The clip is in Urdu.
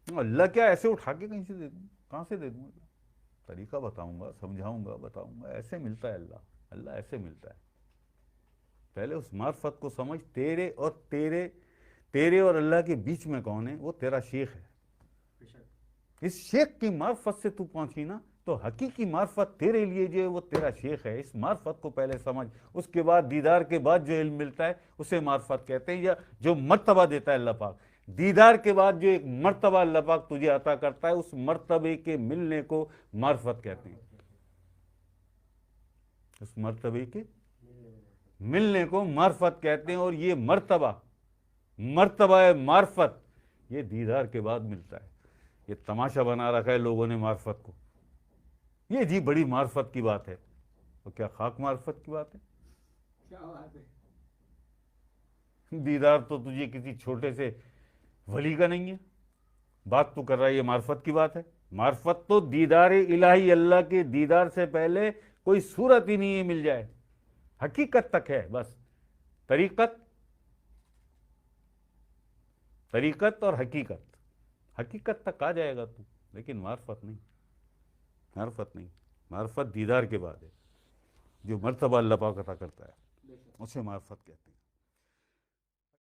اللہ کیا ایسے اٹھا کے کہیں سے دے دوں؟ کہاں سے دے دوں اللہ؟ طریقہ بتاؤں گا، سمجھاؤں گا، بتاؤں گا، ایسے ملتا ہے اللہ. اللہ ایسے ملتا ہے. پہلے اس معرفت کو سمجھ. تیرے اور اللہ کے بیچ میں کون ہے؟ وہ تیرا شیخ ہے. اس شیخ کی معرفت سے تو پہنچی نا، تو حقیقی معرفت تیرے لیے جو ہے وہ تیرا شیخ ہے. اس معرفت کو پہلے سمجھ، اس کے بعد دیدار کے بعد جو علم ملتا ہے اسے معرفت کہتے ہیں، یا جو مرتبہ دیتا ہے اللہ پاک. دیدار کے بعد جو ایک مرتبہ اللہ پاک تجھے عطا کرتا ہے، اس مرتبے کے ملنے کو معرفت کہتے ہیں. اس مرتبے کے ملنے کو معرفت کہتے ہیں. اور یہ مرتبہ معرفت یہ دیدار کے بعد ملتا ہے. یہ تماشا بنا رکھا ہے لوگوں نے معرفت کو. یہ جی بڑی معرفت کی بات ہے. تو کیا خاک معرفت کی بات ہے؟ دیدار تو تجھے کسی چھوٹے سے ولی کا نہیں ہے. بات تو کر رہا ہے یہ معرفت کی بات ہے. معرفت تو دیدار الہی، اللہ کے دیدار سے پہلے کوئی صورت ہی نہیں ہے مل جائے. حقیقت تک ہے بس. طریقت اور حقیقت تک آ جائے گا تو، لیکن معرفت نہیں. معرفت دیدار کے بعد ہے. جو مرتبہ اللہ پاک عطا کرتا ہے اسے معرفت کہتے ہیں.